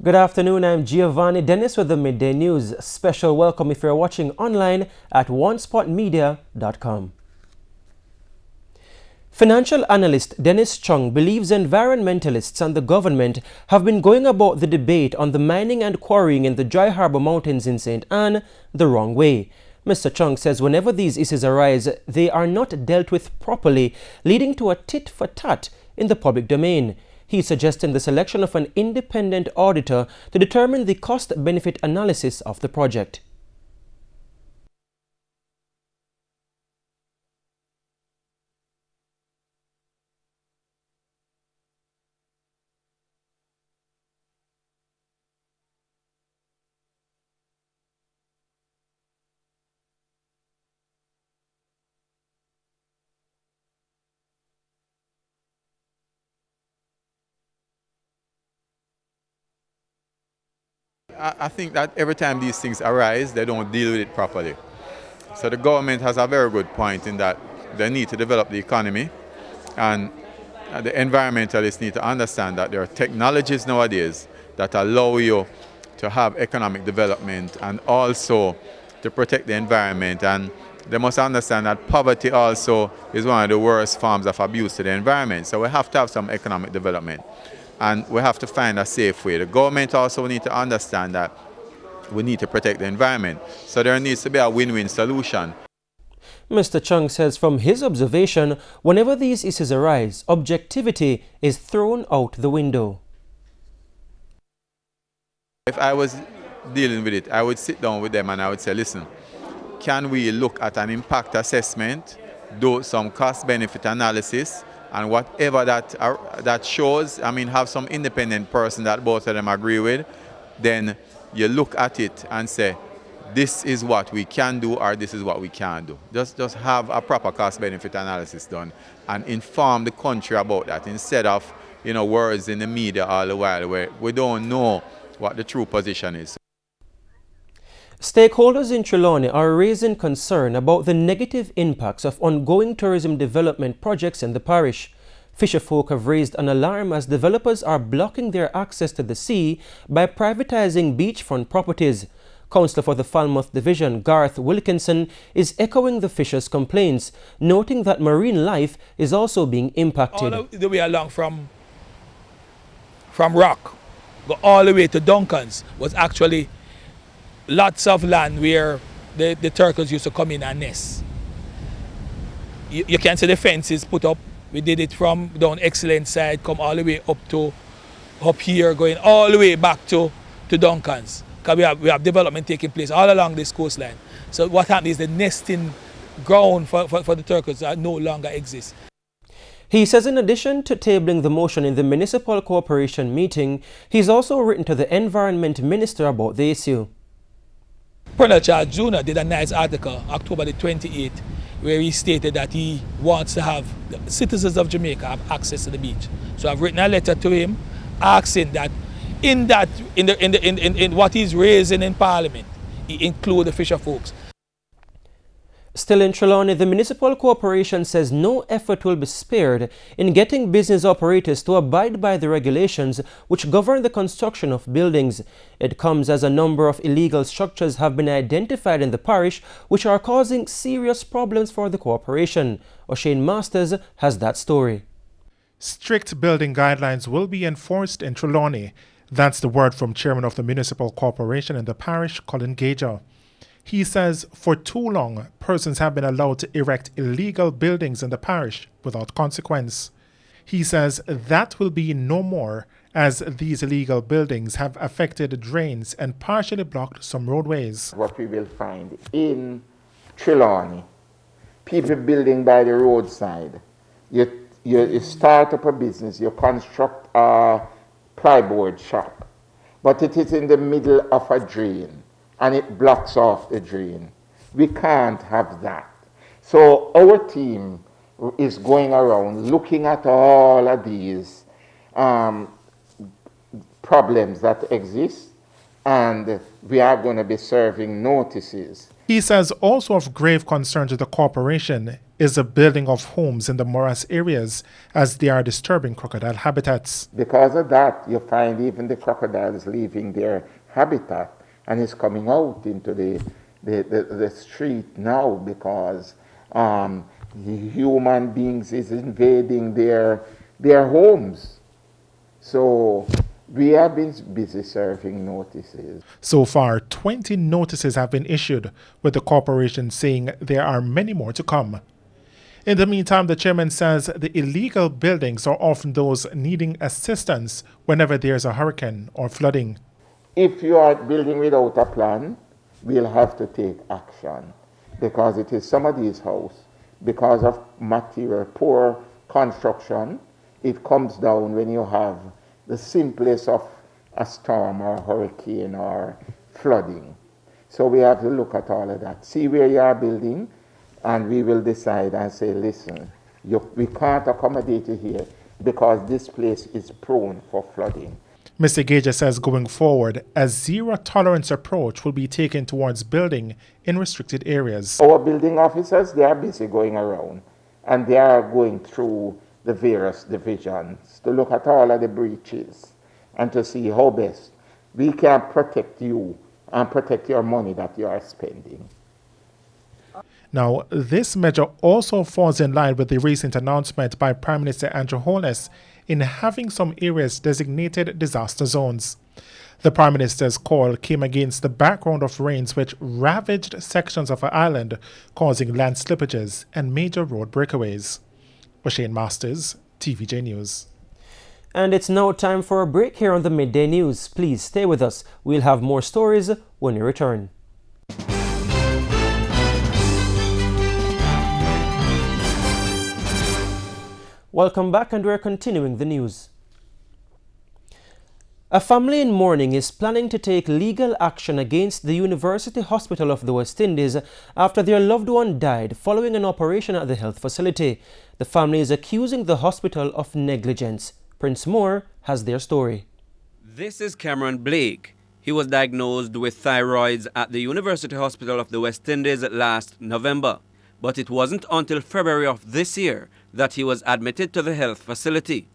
Good afternoon, I'm Giovanni Dennis with the Midday News. Special welcome if you're watching online at onespotmedia.com. Financial analyst Dennis Chung believes environmentalists and the government have been going about the debate on the mining and quarrying in the Dry Harbour Mountains in St. Anne the wrong way. Mr. Chung says whenever these issues arise, they are not dealt with properly, leading to a tit-for-tat in the public domain. He's suggesting the selection of an independent auditor to determine the cost-benefit analysis of the project. I think that every time these things arise, they don't deal with it properly. So the government has a very good point in that they need to develop the economy, and the environmentalists need to understand that there are technologies nowadays that allow you to have economic development and also to protect the environment. And they must understand that poverty also is one of the worst forms of abuse to the environment. So we have to have some economic development. And we have to find a safe way. The government also needs to understand that we need to protect the environment. So there needs to be a win-win solution. Mr. Chung says from his observation, whenever these issues arise, objectivity is thrown out the window. If I was dealing with it, I would sit down with them and I would say, listen, can we look at an impact assessment, do some cost-benefit analysis, and whatever that shows, I mean, have some independent person that both of them agree with, then you look at it and say, this is what we can do or this is what we can't do. Just have a proper cost-benefit analysis done and inform the country about that instead of, words in the media all the while where we don't know what the true position is. Stakeholders in Trelawney are raising concern about the negative impacts of ongoing tourism development projects in the parish. Fisherfolk have raised an alarm as developers are blocking their access to the sea by privatizing beachfront properties. Councillor for the Falmouth Division, Garth Wilkinson, is echoing the fishers' complaints, noting that marine life is also being impacted. All the way along from Rock, go all the way to Duncan's was actually lots of land where the turtles used to come in and nest. You can see the fences put up. We did it from down Excellent side, come all the way up here, going all the way back to Duncan's. Because we have development taking place all along this coastline. So what happens is the nesting ground for the turtles no longer exists. He says in addition to tabling the motion in the Municipal Corporation meeting, he's also written to the Environment Minister about the issue. Colonel Charles Jr. did a nice article, October the 28th, where he stated that he wants to have the citizens of Jamaica have access to the beach. So I've written a letter to him asking that in what he's raising in Parliament, he include the fisher folks. Still in Trelawney, the Municipal Corporation says no effort will be spared in getting business operators to abide by the regulations which govern the construction of buildings. It comes as a number of illegal structures have been identified in the parish which are causing serious problems for the corporation. OSHANE Masters has that story. Strict building guidelines will be enforced in Trelawney. That's the word from Chairman of the Municipal Corporation in the parish, Colin Gager. He says for too long, persons have been allowed to erect illegal buildings in the parish without consequence. He says that will be no more as these illegal buildings have affected drains and partially blocked some roadways. What we will find in Trelawney, people building by the roadside, you start up a business, you construct a plyboard shop, but it is in the middle of a drain. And it blocks off the drain. We can't have that. So our team is going around looking at all of these problems that exist, and we are going to be serving notices. He says also of grave concern to the corporation is the building of homes in the morass areas as they are disturbing crocodile habitats. Because of that, you find even the crocodiles leaving their habitat and is coming out into the street now because human beings is invading their homes. So we have been busy serving notices. So far, 20 notices have been issued, with the corporation saying there are many more to come. In the meantime, the chairman says the illegal buildings are often those needing assistance whenever there's a hurricane or flooding. If you are building without a plan, we'll have to take action because it is some of these houses, because of material poor construction, it comes down when you have the simplest of a storm or a hurricane or flooding. So we have to look at all of that, see where you are building, and we will decide and say, listen, we can't accommodate you here because this place is prone for flooding. Mr. Gauger says going forward, a zero-tolerance approach will be taken towards building in restricted areas. Our building officers, they are busy going around, and they are going through the various divisions to look at all of the breaches and to see how best we can protect you and protect your money that you are spending. Now, this measure also falls in line with the recent announcement by Prime Minister Andrew Holness in having some areas designated disaster zones. The Prime Minister's call came against the background of rains which ravaged sections of the island, causing land slippages and major road breakaways. OSHANE Masters, TVJ News. And it's now time for a break here on the Midday News. Please stay with us. We'll have more stories when we return. Welcome back, and we're continuing the news. A family in mourning is planning to take legal action against the University Hospital of the West Indies after their loved one died following an operation at the health facility. The family is accusing the hospital of negligence. Prince Moore has their story. This is Cameron Blake. He was diagnosed with thyroids at the University Hospital of the West Indies last November. But it wasn't until February of this year that he was admitted to the health facility.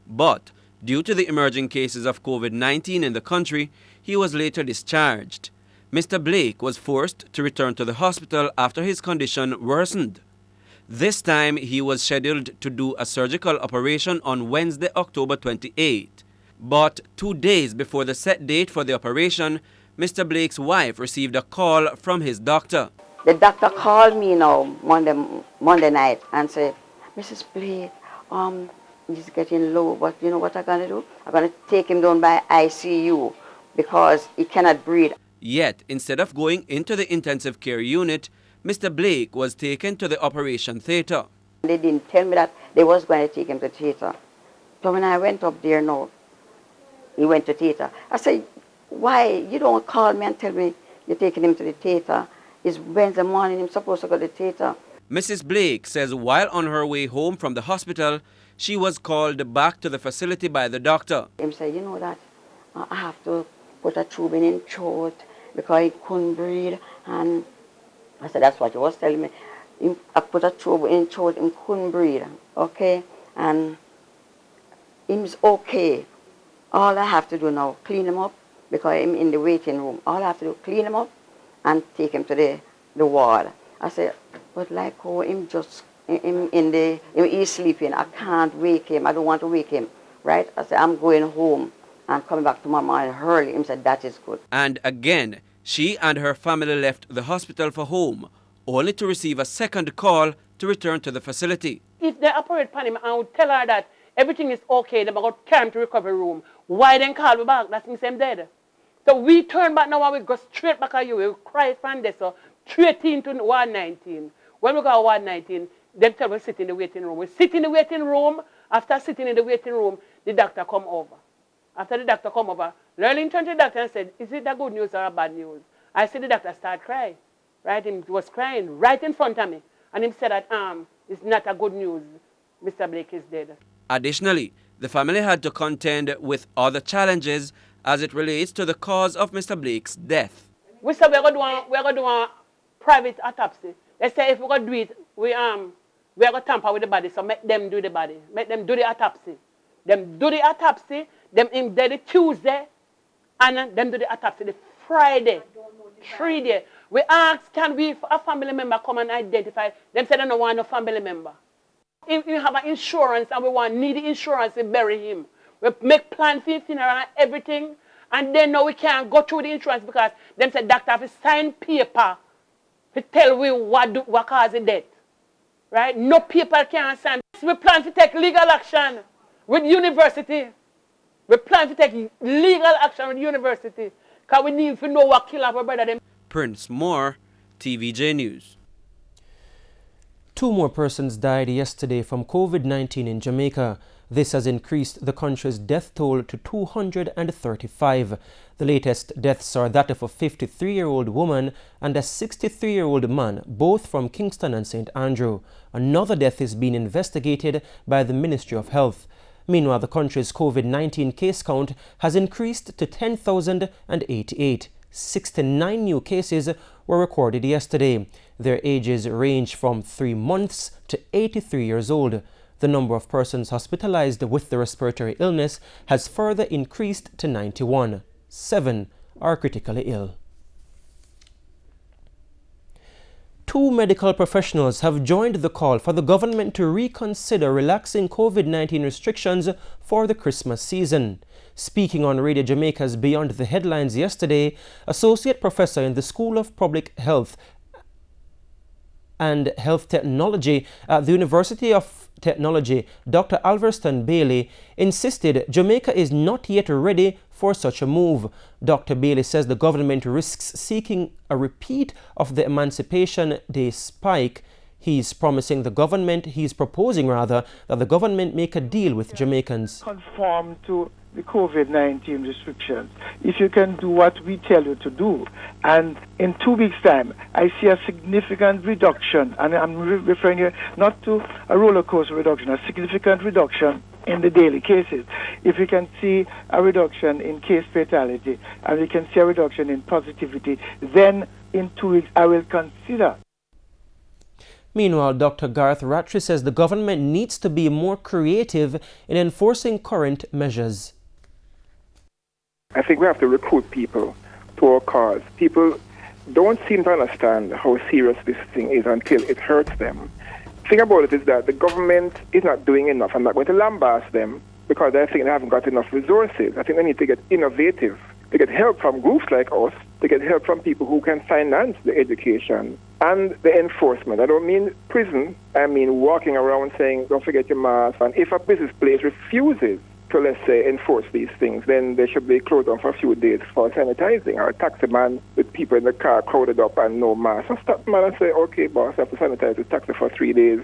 But due to the emerging cases of COVID-19 in the country, he was later discharged. Mr. Blake was forced to return to the hospital after his condition worsened. This time, he was scheduled to do a surgical operation on Wednesday, October 28. But 2 days before the set date for the operation, Mr. Blake's wife received a call from his doctor. The doctor called me now Monday night and said, Mrs. Blake, he's getting low, but you know what I'm going to do? I'm going to take him down by ICU because he cannot breathe. Yet, instead of going into the intensive care unit, Mr. Blake was taken to the operation theatre. They didn't tell me that they was going to take him to theatre. So when I went up there now, he went to theatre. I said, why? You don't call me and tell me you're taking him to the theatre. It's Wednesday morning, I'm supposed to go to the theatre. Mrs. Blake says while on her way home from the hospital, she was called back to the facility by the doctor. He said, you know that I have to put a tube in his throat because he couldn't breathe. And I said, that's what he was telling me. I put a tube in his throat and couldn't breathe, okay? And he's okay. All I have to do now, clean him up because I'm in the waiting room. All I have to do, clean him up and take him to the ward. I said, but like how him just, he's sleeping. I can't wake him. I don't want to wake him, right? I said, I'm going home and coming back to my mom early. He said, that is good. And again, she and her family left the hospital for home, only to receive a second call to return to the facility. If they operate upon him, I would tell her that everything is okay, they're going to carry him to recovery room. Why then call me back? That means I'm dead. So we turn back now and we go straight back at you. We cry from there, so 13 to 119. When we go to 119, they tell me sit in the waiting room. We sit in the waiting room. After sitting in the waiting room, the doctor come over. After the doctor come over, LURLINE turned to the doctor and said, is it a good news or a bad news? I said the doctor started crying. Right? He was crying right in front of me. And he said that it's not a good news. Mr. Blake is dead. Additionally, the family had to contend with other challenges as it relates to the cause of Mr. Blake's death. We said we're going to do a private autopsy. They say if we're going to do it, we are going to tamper with the body, so make them do the body. Make them do the autopsy. Them do the autopsy, them in the Tuesday, and them do the autopsy the Friday. 3 days. We ask, can we, a family member, come and identify? Them say they don't want no family member. If we have an insurance and we need the insurance to bury him, we make plans for his funeral and everything, and then now we can't go through the insurance because them say doctor have to sign paper to tell we what caused the death. Right? No people can sign. We plan to take legal action with university. We plan to take legal action with university because we need to know what killed our brother. Prince Moore, TVJ News. 2 more persons died yesterday from COVID-19 in Jamaica. This has increased the country's death toll to 235. The latest deaths are that of a 53-year-old woman and a 63-year-old man, both from Kingston and St. Andrew. Another death is being investigated by the Ministry of Health. Meanwhile, the country's COVID-19 case count has increased to 10,088. 69 new cases were recorded yesterday. Their ages range from 3 months to 83 years old. The number of persons hospitalized with the respiratory illness has further increased to 91. 7 are critically ill. 2 medical professionals have joined the call for the government to reconsider relaxing COVID-19 restrictions for the Christmas season. Speaking on Radio Jamaica's Beyond the Headlines yesterday, Associate Professor in the School of Public Health and Health Technology at the University of Technology, Dr. Alverston Bailey, insisted Jamaica is not yet ready for such a move. Dr. Bailey says the government risks seeking a repeat of the Emancipation Day spike. He's proposing that the government make a deal with Jamaicans. Conform to the COVID-19 restrictions. If you can do what we tell you to do, and in 2 weeks' time, I see a significant reduction, and I'm referring here not to a roller coaster reduction, a significant reduction in the daily cases. If we can see a reduction in case fatality, and we can see a reduction in positivity, then in 2 weeks I will consider. Meanwhile, Dr. GARTH RATTARY says the government needs to be more creative in enforcing current measures. I think we have to recruit people to our cause. People don't seem to understand how serious this thing is until it hurts them. The thing about it is that the government is not doing enough. I'm not going to lambast them because I think they haven't got enough resources. I think they need to get innovative. They get help from groups like us. They get help from people who can finance the education and the enforcement. I don't mean prison. I mean walking around saying, don't forget your mask. And if a business place refuses to, let's say, enforce these things, then they should be closed down for a few days for sanitizing. Or a taxi man with people in the car crowded up and no mask. So stop the man and say, okay, boss, I have to sanitize the taxi for 3 days.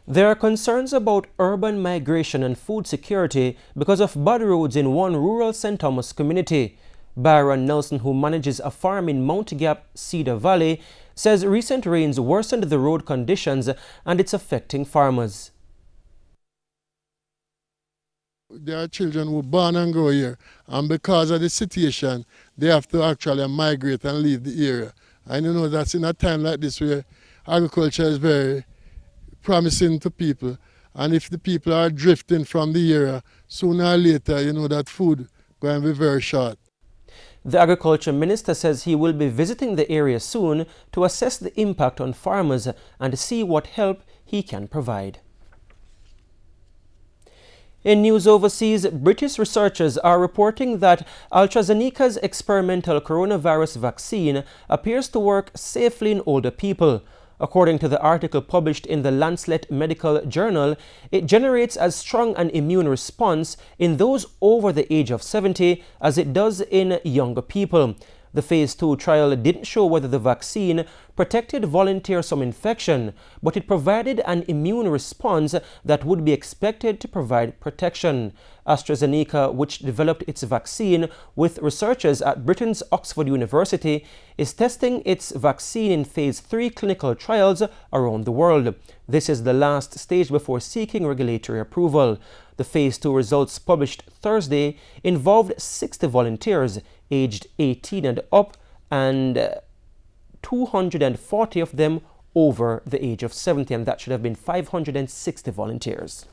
There are concerns about urban migration and food security because of bad roads in one rural St. Thomas community. BYRON Nelson, who manages a farm in Mount Gap, Cedar Valley, says recent rains worsened the road conditions and it's affecting farmers. There are children who born and grow here, and because of the situation, they have to actually migrate and leave the area. And you know that's in a time like this where agriculture is very promising to people, and if the people are drifting from the area, sooner or later, you know that food going to be very short. The Agriculture Minister says he will be visiting the area soon to assess the impact on farmers and see what help he can provide. In news overseas, British researchers are reporting that AstraZeneca's experimental coronavirus vaccine appears to work safely in older people. According to the article published in the Lancet Medical Journal, it generates as strong an immune response in those over the age of 70 as it does in younger people. The Phase 2 trial didn't show whether the vaccine protected volunteers from infection, but it provided an immune response that would be expected to provide protection. AstraZeneca, which developed its vaccine with researchers at Britain's Oxford University, is testing its vaccine in Phase 3 clinical trials around the world. This is the last stage before seeking regulatory approval. The Phase 2 results published Thursday involved 60 volunteers aged 18 and up, and 240 of them over the age of 70, and that should have been 560 volunteers.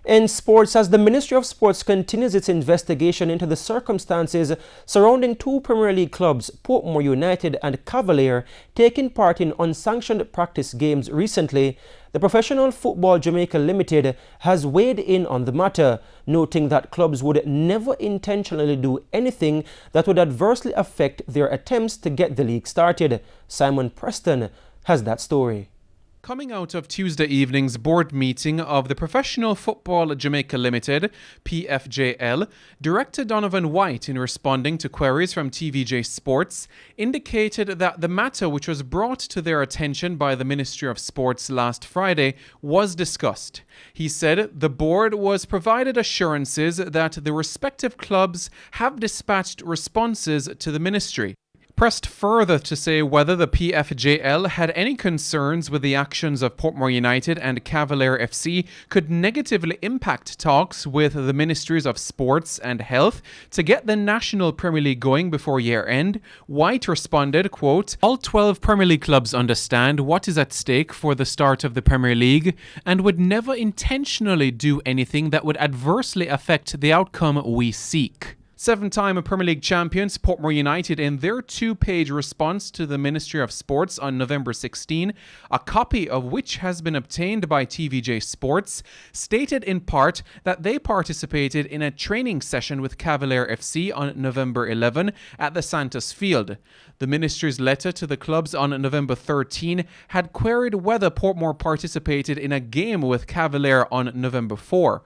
In sports, as the Ministry of Sports continues its investigation into the circumstances surrounding two Premier League clubs, Portmore United and Cavalier, taking part in unsanctioned practice games recently, the Professional Football Jamaica Limited has weighed in on the matter, noting that clubs would never intentionally do anything that would adversely affect their attempts to get the league started. Simon Preston has that story. Coming out of Tuesday evening's board meeting of the Professional Football Jamaica Limited, PFJL, Director Donovan White, in responding to queries from TVJ Sports, indicated that the matter, which was brought to their attention by the Ministry of Sports last Friday, was discussed. He said the board was provided assurances that the respective clubs have dispatched responses to the ministry. Pressed further to say whether the PFJL had any concerns with the actions of Portmore United and Cavalier FC could negatively impact talks with the Ministries of Sports and Health to get the National Premier League going before year end, White responded, quote, "All 12 Premier League clubs understand what is at stake for the start of the Premier League and would never intentionally do anything that would adversely affect the outcome we seek." Seven-time Premier League champions Portmore United, in their two-page response to the Ministry of Sports on November 16, a copy of which has been obtained by TVJ Sports, stated in part that they participated in a training session with Cavalier FC on November 11 at the Santos Field. The ministry's letter to the clubs on November 13 had queried whether Portmore participated in a game with Cavalier on November 4.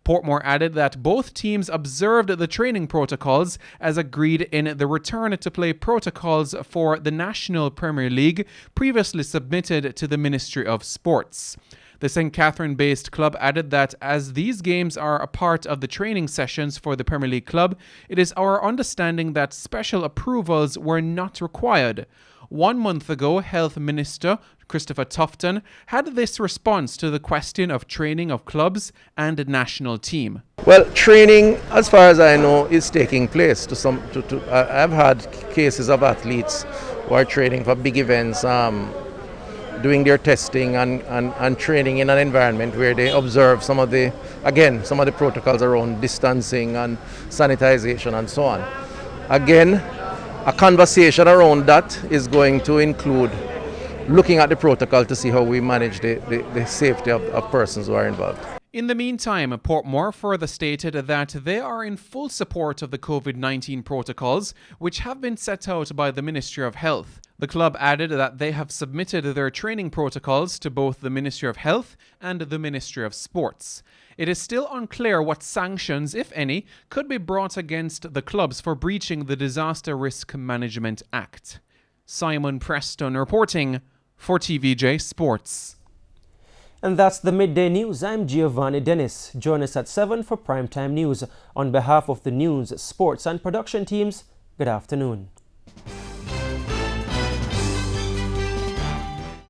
Portmore added that both teams observed the training protocols as agreed in the return to play protocols for the National Premier League previously submitted to the Ministry of Sports. The St. Catherine-based club added that as these games are a part of the training sessions for the Premier League club, it is our understanding that special approvals were not required. 1 month ago, Health Minister Christopher Tufton had this response to the question of training of clubs and the national team. Well, training, as far as I know, is taking place. I've had cases of athletes who are training for big events, doing their testing and training in an environment where they observe some of the protocols around distancing and sanitization and so on. Again, a conversation around that is going to include looking at the protocol to see how we manage the safety of persons who are involved. In the meantime, Portmore further stated that they are in full support of the COVID-19 protocols, which have been set out by the Ministry of Health. The club added that they have submitted their training protocols to both the Ministry of Health and the Ministry of Sports. It is still unclear what sanctions, if any, could be brought against the clubs for breaching the Disaster Risk Management Act. Simon Preston reporting for TVJ Sports. And that's the Midday News. I'm Giovanni Dennis. Join us at 7 for Primetime News. On behalf of the news, sports and production teams, good afternoon.